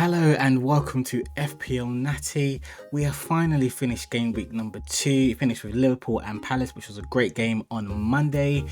Hello and welcome to FPL Natty. We have finally finished game week number 2. Finished with Liverpool and Palace, which was a great game on Monday.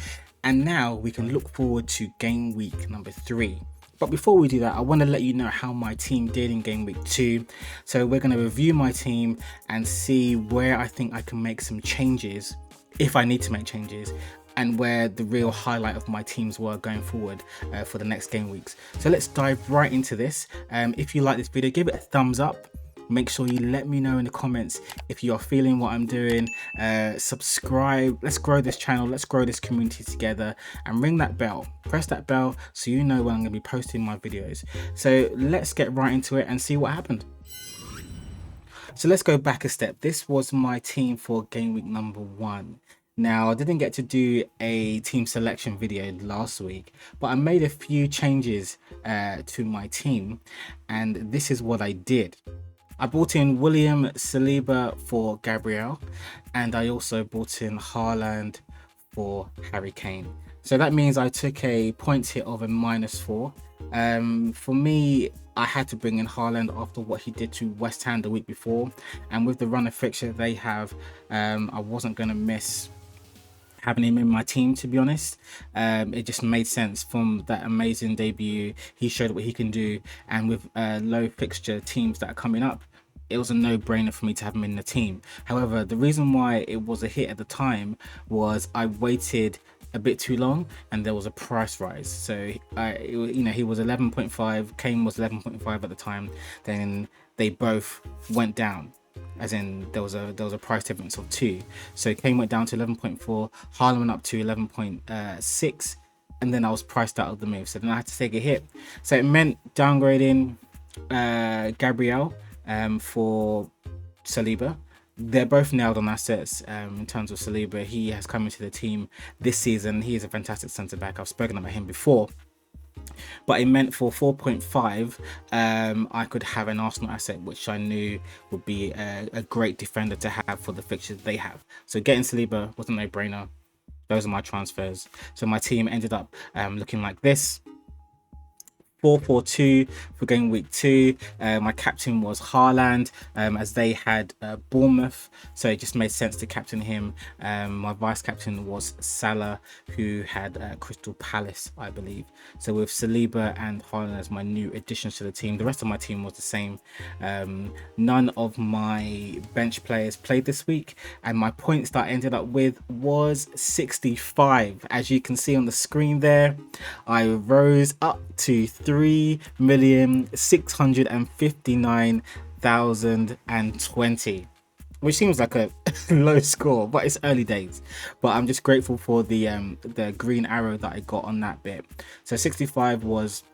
And now we can look forward to game week number 3. But before we do that, I want to let you know how my team did in game week 2. So we're going to review my team and see where I think I can make some changes, if I need to make changes, and where the real highlight of my teams were going forward for the next game weeks. So let's dive right into this. If you like this video, give it a thumbs up. Make sure you let me know in the comments if you are feeling what I'm doing. Subscribe. Let's grow this channel. Let's grow this community together, and ring that bell. Press that bell so you know when I'm going to be posting my videos. So let's get right into it and see what happened. So let's go back a step. This was my team for game week number 1. Now, I didn't get to do a team selection video last week, but I made a few changes to my team, and this is what I did. I brought in William Saliba for Gabriel, and I also brought in Haaland for Harry Kane. So that means I took a points hit of a -4. For me, I had to bring in Haaland after what he did to West Ham the week before, and with the run of fixture they have, I wasn't going to miss having him in my team, to be honest. It just made sense from that amazing debut. He showed what he can do, and with low fixture teams that are coming up, it was a no-brainer for me to have him in the team. However, the reason why it was a hit at the time was I waited a bit too long and there was a price rise. So he was 11.5, Kane was 11.5 at the time, then they both went down, as in there was a price difference of 2. So Kane went down to 11.4, Haaland went up to 11.6, and then I was priced out of the move. So then I had to take a hit. So it meant downgrading Gabriel for Saliba. They're both nailed on assets. In terms of Saliba, he has come into the team this season. He is a fantastic centre back. I've spoken about him before. But it meant for 4.5 I could have an Arsenal asset, which I knew would be a great defender to have for the fixtures they have. So getting Saliba was a no-brainer. Those are my transfers. So my team ended up looking like this: 4-4-2 for game week 2. My captain was Haaland, as they had Bournemouth, so it just made sense to captain him. My vice captain was Salah, who had Crystal Palace, I believe. So with Saliba and Haaland as my new additions to the team, the rest of my team was the same. None of my bench players played this week, and my points that I ended up with was 65. As you can see on the screen there, I rose up to 3,659,020, which seems like a low score, but it's early days. But I'm just grateful for the green arrow that I got on that bit. So 65 was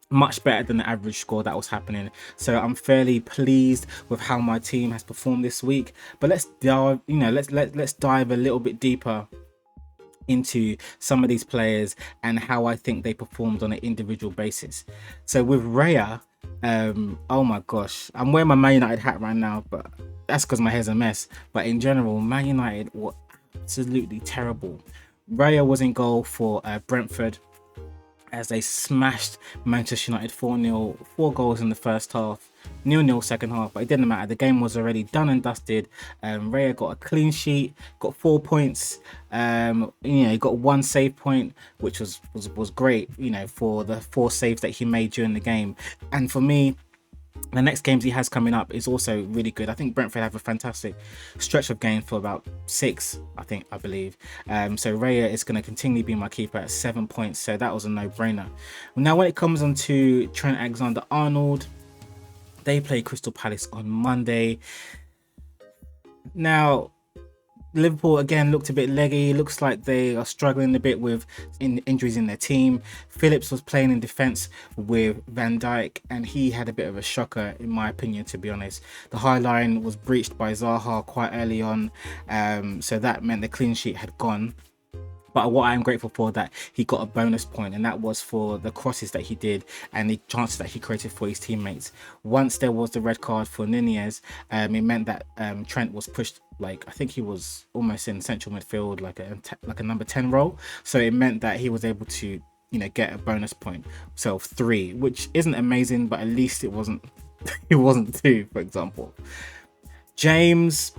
much better than the average score that was happening, so I'm fairly pleased with how my team has performed this week. But let's dive, let's dive a little bit deeper into some of these players and how I think they performed on an individual basis. So with Raya, oh my gosh, I'm wearing my Man United hat right now, but that's because my hair's a mess. But in general, Man United were absolutely terrible. Raya was in goal for Brentford, as they smashed Manchester United 4-0, 4 goals in the first half, 0-0 second half, but it didn't matter. The game was already done and dusted. Raya got a clean sheet, got 4 points. He got 1 save point, which was great, for the 4 saves that he made during the game. And for me, the next games he has coming up is also really good. I think Brentford have a fantastic stretch of games for about 6, I believe. So Raya is going to continually be my keeper at 7 points. So that was a no-brainer. Now, when it comes on to Trent Alexander-Arnold, they play Crystal Palace on Monday. Now, Liverpool again looked a bit leggy. Looks like they are struggling a bit with injuries in their team. Phillips was playing in defence with Van Dijk, and he had a bit of a shocker, in my opinion, to be honest. The high line was breached by Zaha quite early on, so that meant the clean sheet had gone. But what I'm grateful for, that he got a bonus point, and that was for the crosses that he did and the chances that he created for his teammates. Once there was the red card for Nunez, it meant that Trent was pushed, like, I think he was almost in central midfield, like a number 10 role. So it meant that he was able to get a bonus point. So 3, which isn't amazing, but at least it wasn't it wasn't 2, for example. James,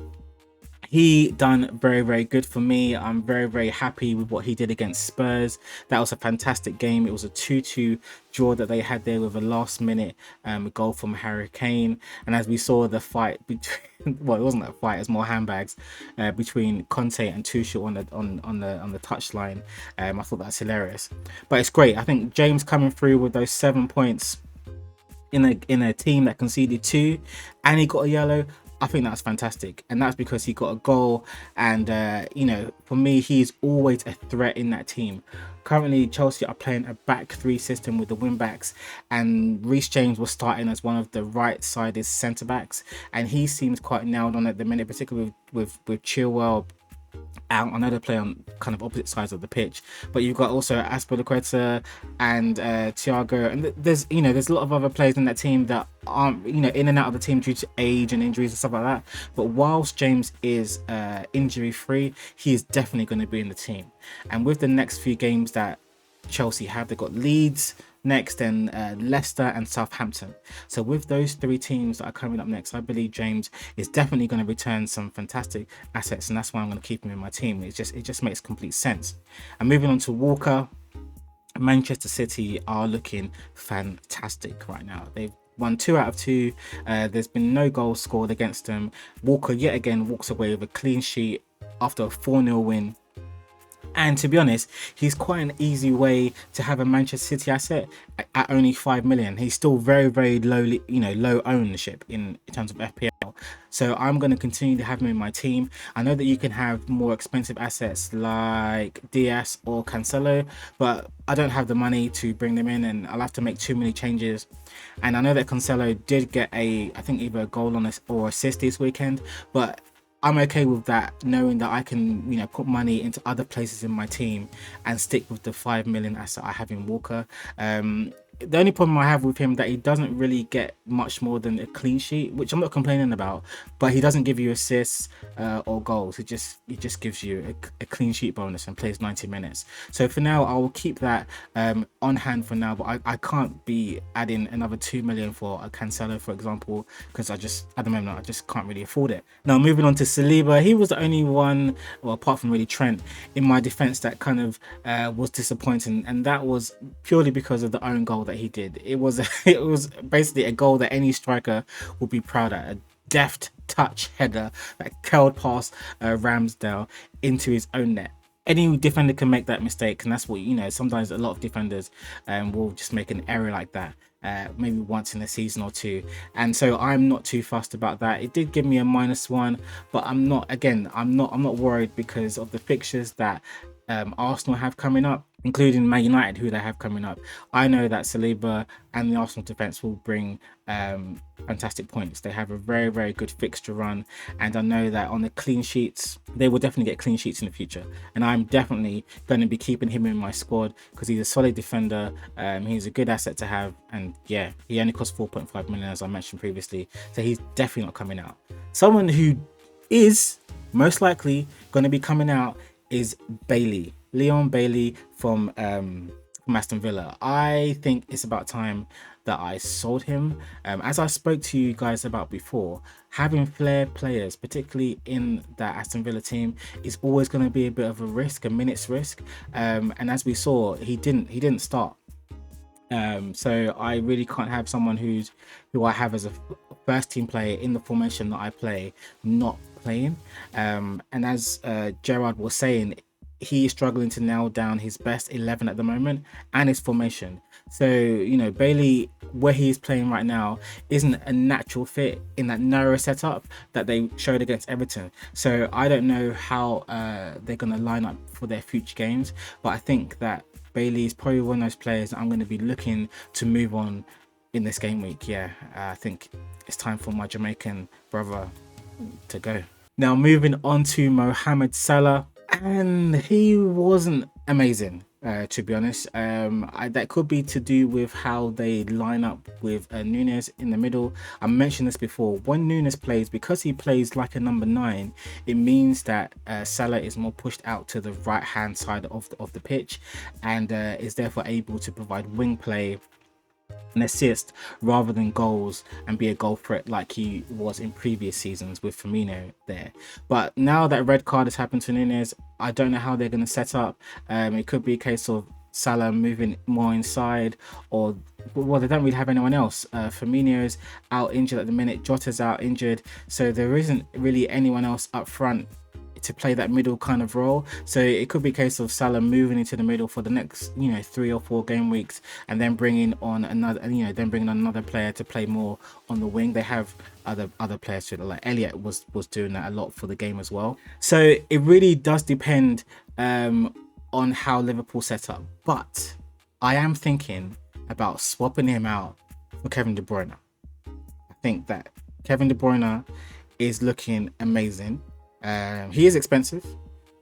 he done very, very good for me. I'm very, very happy with what he did against Spurs. That was a fantastic game. It was a 2-2 draw that they had there with a last minute goal from Harry Kane. And as we saw the fight between, well, it wasn't a fight, it's more handbags between Conte and Tuchel on the touchline. I thought that's hilarious, but it's great. I think James coming through with those 7 points in a team that conceded 2, and he got a yellow. I think that's fantastic, and that's because he got a goal. And for me, he's always a threat in that team. Currently, Chelsea are playing a back 3 system with the wing backs, and Reece James was starting as one of the right-sided centre backs, and he seems quite nailed on at the minute, particularly with Chilwell out. I know they play on kind of opposite sides of the pitch, but you've got also Azpilicueta and Thiago, and there's a lot of other players in that team that aren't in and out of the team due to age and injuries and stuff like that. But whilst James is injury free, he is definitely going to be in the team. And with the next few games that Chelsea have, they've got Leeds next, and Leicester and Southampton. So with those 3 teams that are coming up next, I believe James is definitely going to return some fantastic assets, and that's why I'm going to keep him in my team. It just makes complete sense. And moving on to Walker, Manchester City are looking fantastic right now. They've won 2 out of 2. There's been no goals scored against them. Walker yet again walks away with a clean sheet after a 4-0 win. And to be honest, he's quite an easy way to have a Manchester City asset at only 5 million. He's still very, very low ownership in terms of FPL. So I'm going to continue to have him in my team. I know that you can have more expensive assets like Diaz or Cancelo, but I don't have the money to bring them in, and I'll have to make too many changes. And I know that Cancelo did get I think either a goal on or assist this weekend, but I'm okay with that, knowing that I can, put money into other places in my team and stick with the 5 million asset I have in Walker. The only problem I have with him that he doesn't really get much more than a clean sheet, which I'm not complaining about, but he doesn't give you assists or goals. He just gives you a clean sheet bonus and plays 90 minutes. So for now, I will keep that on hand for now, but I can't be adding another 2 million for a Cancelo, for example, because at the moment I just can't really afford it. Now moving on to Saliba, he was the only one, well, apart from really Trent, in my defense that kind of was disappointing, and that was purely because of the own goal that he did. It was basically a goal that any striker would be proud of. A deft touch header that curled past Ramsdale into his own net. Any defender can make that mistake, and that's what sometimes a lot of defenders will just make an error like that, maybe once in a season or 2, and so I'm not too fussed about that. It did give me a -1, but I'm not worried because of the fixtures that Arsenal have coming up, including Man United, who they have coming up. I know that Saliba and the Arsenal defense will bring fantastic points. They have a very, very good fixture run, and I know that on the clean sheets, they will definitely get clean sheets in the future, and I'm definitely going to be keeping him in my squad because he's a solid defender. He's a good asset to have, and yeah, he only costs 4.5 million, as I mentioned previously, so he's definitely not coming out. Someone who is most likely going to be coming out is Leon Bailey from Aston Villa. I think it's about time that I sold him. As I spoke to you guys about before, having flair players, particularly in that Aston Villa team, is always going to be a bit of a risk, a minute's risk. And as we saw, he didn't start. So I really can't have someone who I have as a first team player in the formation that I play not playing. And as Gerard was saying, he is struggling to nail down his best 11 at the moment and his formation. So Bailey, where he is playing right now, isn't a natural fit in that narrow setup that they showed against Everton. So I don't know how they're going to line up for their future games, but I think that Bailey is probably one of those players that I'm going to be looking to move on in this game week. Yeah, I think it's time for my Jamaican brother to go. Now moving on to Mohamed Salah, and he wasn't amazing. to be honest. That could be to do with how they line up with Nunes in the middle. I mentioned this before. When Nunes plays, because he plays like a number 9, it means that Salah is more pushed out to the right hand side of the pitch, and is therefore able to provide wing play and assist rather than goals and be a goal threat like he was in previous seasons with Firmino there. But now that red card has happened to Nunes, I don't know how they're going to set up. It could be a case of Salah moving more inside, or well, they don't really have anyone else. Firmino's out injured at the minute, Jota's out injured, so there isn't really anyone else up front to play that middle kind of role. So it could be a case of Salah moving into the middle for the next 3 or 4 game weeks, and then bringing on another player to play more on the wing. They have other players too, like Elliot was doing that a lot for the game as well. So it really does depend on how Liverpool set up, but I am thinking about swapping him out for Kevin De Bruyne. I think that Kevin De Bruyne is looking amazing. He is expensive,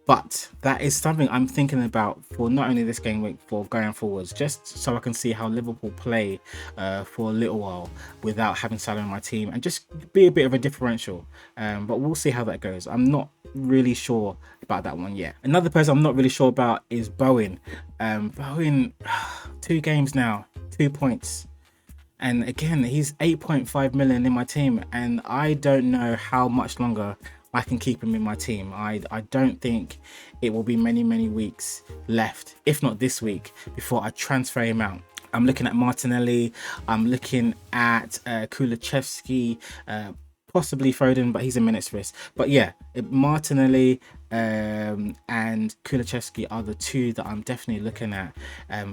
but that is something I'm thinking about for not only this game week, for going forwards, just so I can see how Liverpool play for a little while without having Salah in my team, and just be a bit of a differential. But we'll see how that goes. I'm not really sure about that one yet. Another person I'm not really sure about is Bowen. Bowen, 2 games now, 2 points. And again, he's 8.5 million in my team, and I don't know how much longer I can keep him in my team. I don't think it will be many weeks left, if not this week, before I transfer him out. I'm looking at Martinelli, I'm looking at Kulusevski, possibly Foden, but he's a minutes risk. But yeah, Martinelli and Kulusevski are the 2 that I'm definitely looking at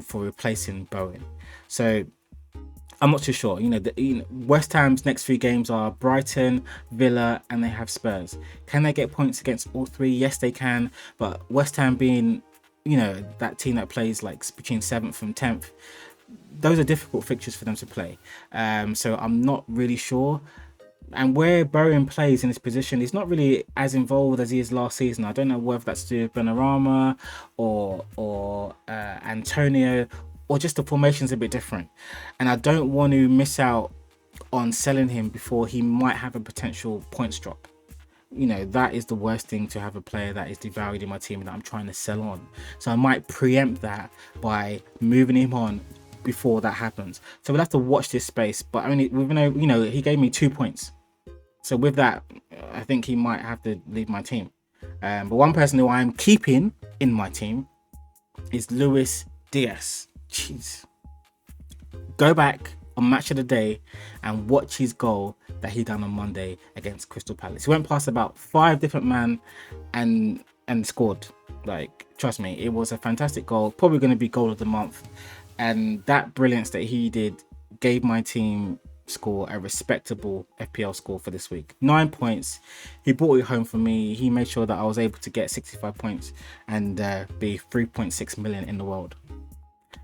for replacing Bowen. So I'm not too sure. West Ham's next 3 games are Brighton, Villa, and they have Spurs. Can they get points against all 3? Yes, they can. But West Ham being, that team that plays like between 7th and 10th, those are difficult fixtures for them to play. So I'm not really sure. And where Bowen plays in this position, he's not really as involved as he is last season. I don't know whether that's to do with Benrahma or Antonio, or just the formation's a bit different. And I don't want to miss out on selling him before he might have a potential points drop. That is the worst thing, to have a player that is devalued in my team that I'm trying to sell on. So I might preempt that by moving him on before that happens. So we'll have to watch this space. But he gave me 2 points. So with that, I think he might have to leave my team. But one person who I'm keeping in my team is Luis Diaz. Jeez. Go back on Match of the Day and watch his goal that he done on Monday against Crystal Palace. He went past about 5 different men and scored. Like, trust me, it was a fantastic goal. Probably going to be goal of the month. And that brilliance that he did gave my team score a respectable FPL score for this week. 9 points. He brought it home for me. He made sure that I was able to get 65 points and be 3.6 million in the world.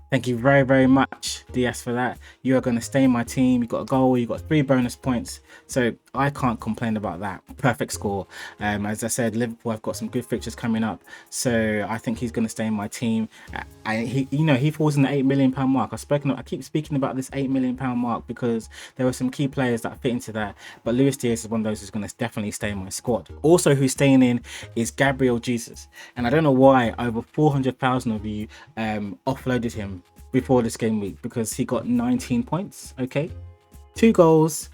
Thank you very much, Diaz, for that. You are going to stay in my team. You got a goal, you got 3 bonus points, so I can't complain about that. Perfect score. As I said, Liverpool have got some good fixtures coming up, so I think he's going to stay in my team. He falls in the £8 million mark. I keep speaking about this £8 million mark because there are some key players that fit into that, but Luis Diaz is one of those who's going to definitely stay in my squad. Also, who's staying in is Gabriel Jesus, and I don't know why over 400,000 of you offloaded him before this game week, because he got 19 points. Okay, 2 goals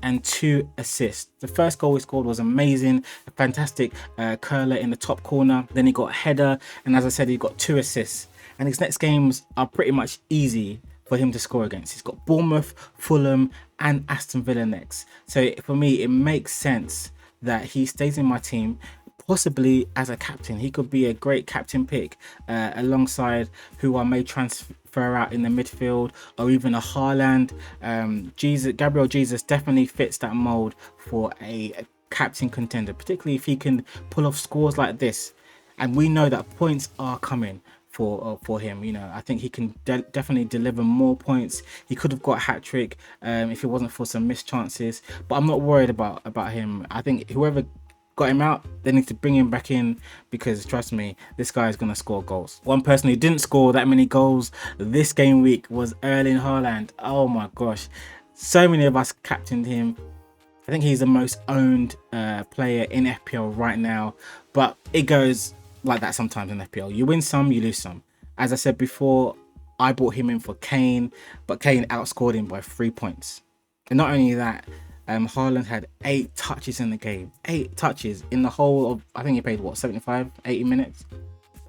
and 2 assists. The first goal he scored was amazing, a fantastic curler in the top corner. Then he got a header, and as I said, he got 2 assists. And his next games are pretty much easy for him to score against. He's got Bournemouth, Fulham, and Aston Villa next. So for me, it makes sense that he stays in my team, possibly as a captain. He could be a great captain pick alongside who I may transfer out in the midfield, or even a Haaland. Gabriel Jesus definitely fits that mold for a captain contender, particularly if he can pull off scores like this. And we know that points are coming for him. I think he can definitely deliver more points. He could have got a hat-trick if it wasn't for some missed chances, but I'm not worried about him. I think whoever got him out, they need to bring him back in, because trust me, this guy is going to score goals. One person who didn't score that many goals this game week was Erling Haaland. Oh my gosh, so many of us captained him. I think he's the most owned player in FPL right now, but it goes like that sometimes in FPL. You win some, you lose some. As I said before, I bought him in for Kane, but Kane outscored him by 3 points. And not only that, Haaland had 8 touches in the game. 8 touches in the whole of, I think he played what, 75, 80 minutes?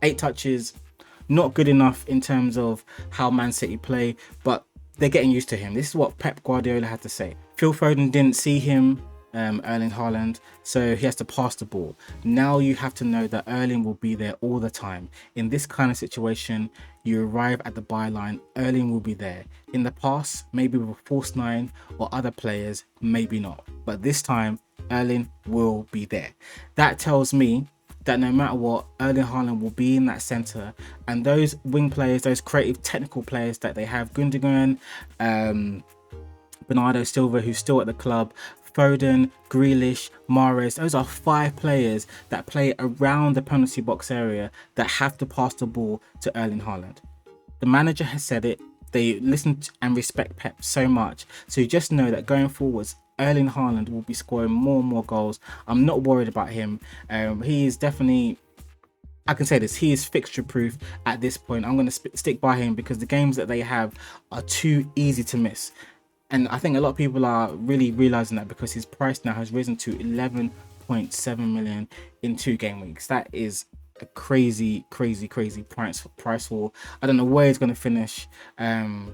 8 touches, not good enough in terms of how Man City play, but they're getting used to him. This is what Pep Guardiola had to say. Phil Foden didn't see him, Erling Haaland, so he has to pass the ball. Now you have to know that Erling will be there all the time. In this kind of situation, you arrive at the byline, Erling will be there. In the past, maybe with a false 9 or other players, maybe not. But this time, Erling will be there. That tells me that no matter what, Erling Haaland will be in that centre, and those wing players, those creative technical players that they have, Gundogan, Bernardo Silva, who's still at the club, Foden, Grealish, Mahrez, those are 5 players that play around the penalty box area that have to pass the ball to Erling Haaland. The manager has said it, they listen and respect Pep so much, so you just know that going forwards, Erling Haaland will be scoring more and more goals. I'm not worried about him. He is definitely, I can say this, he is fixture proof at this point. I'm going to stick by him because the games that they have are too easy to miss. And I think a lot of people are really realizing that, because his price now has risen to 11.7 million in 2 game weeks. That is a crazy price fall. I don't know where he's going to finish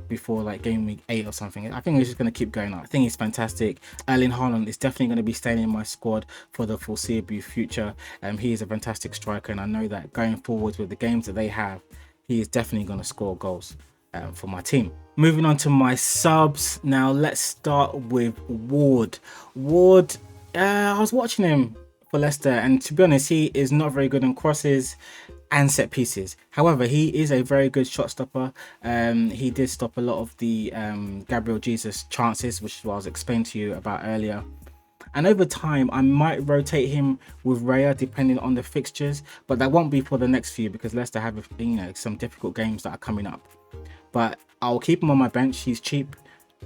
before like game week 8 or something. I think he's just going to keep going up. I think he's fantastic. Erling Haaland is definitely going to be staying in my squad for the foreseeable future. He is a fantastic striker, and I know that going forward with the games that they have, he is definitely going to score goals for my team. Moving on to my subs now, let's start with Ward. I was watching him for Leicester, and to be honest, he is not very good on crosses and set pieces. However, he is a very good shot stopper. He did stop a lot of the Gabriel Jesus chances, which is what I was explaining to you about earlier. And over time, I might rotate him with Raya depending on the fixtures, but that won't be for the next few because Leicester have, some difficult games that are coming up. But I'll keep him on my bench. He's cheap.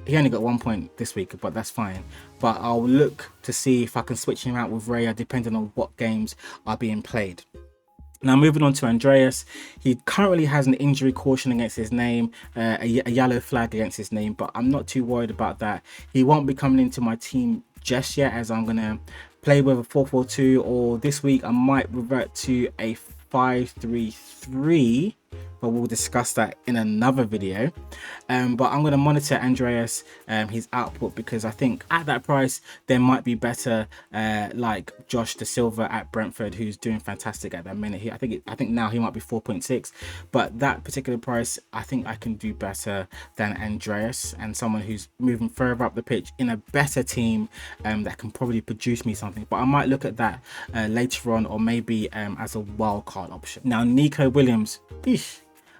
He only got 1 point this week, but that's fine. But I'll look to see if I can switch him out with Raya depending on what games are being played. Now moving on to Andreas, he currently has an injury caution against his name, a yellow flag against his name, but I'm not too worried about that. He won't be coming into my team just yet, as I'm going to play with a 4-4-2, or this week I might revert to a 5-3-3, but we'll discuss that in another video. But I'm going to monitor Andreas, his output, because I think at that price there might be better like Josh De Silva at Brentford, who's doing fantastic at that minute. I think now he might be 4.6, but that particular price I think I can do better than Andreas, and someone who's moving further up the pitch in a better team that can probably produce me something. But I might look at that later on, or maybe as a wild card option. Now Nico Williams,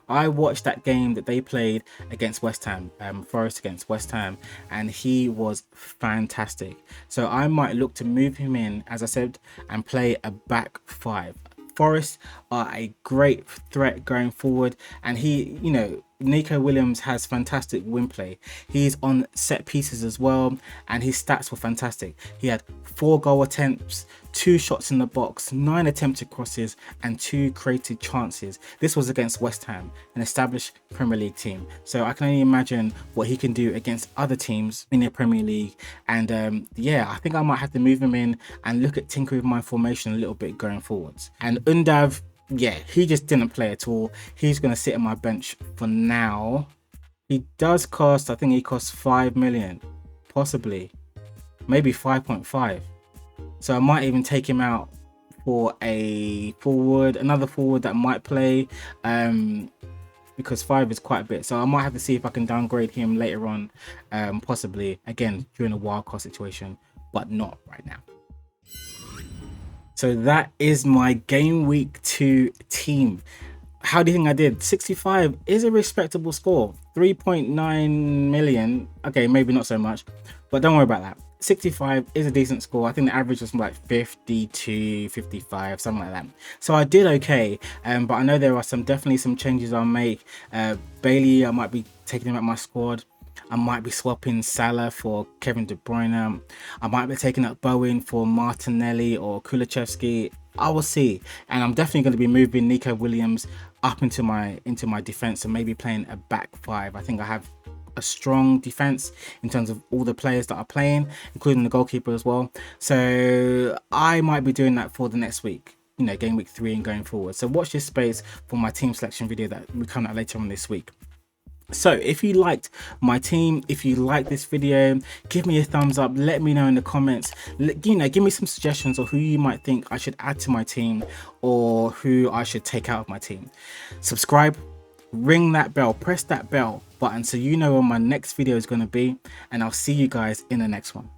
I watched that game that they played against West Ham, Forest against West Ham, and he was fantastic. So I might look to move him in, as I said, and play a back 5. Forest are a great threat going forward, and Nico Williams has fantastic win play. He's on set pieces as well, and his stats were fantastic. He had 4 goal attempts, 2 shots in the box, 9 attempted crosses, and 2 created chances. This was against West Ham, an established Premier League team. So I can only imagine what he can do against other teams in the Premier League. And I think I might have to move him in and look at tinker with my formation a little bit going forwards. And Undav, he just didn't play at all. He's going to sit on my bench for now. He does cost, I think he costs 5 million, possibly, maybe 5.5. So I might even take him out for a forward, another forward that might play, because 5 is quite a bit. So I might have to see if I can downgrade him later on, possibly, again, during a wildcard situation, but not right now. So that is my game week 2 team. How do you think I did? 65 is a respectable score. 3.9 million. Okay, maybe not so much, but don't worry about that. 65 is a decent score. I think the average was like 52, 55, something like that. So I did okay, but I know there are definitely some changes I'll make. Bailey, I might be taking him out my squad. I might be swapping Salah for Kevin De Bruyne. I might be taking up Bowen for Martinelli or Kulusevski. I will see. And I'm definitely going to be moving Nico Williams up into my defense and maybe playing a back five. I think I have a strong defense in terms of all the players that are playing, including the goalkeeper as well. So I might be doing that for the next week, you know, game week 3 and going forward. So watch this space for my team selection video that will come out later on this week. So if you liked my team, if you like this video, give me a thumbs up, let me know in the comments, you know, give me some suggestions of who you might think I should add to my team or who I should take out of my team. Subscribe, ring that bell, press that bell button so you know when my next video is going to be, and I'll see you guys in the next one.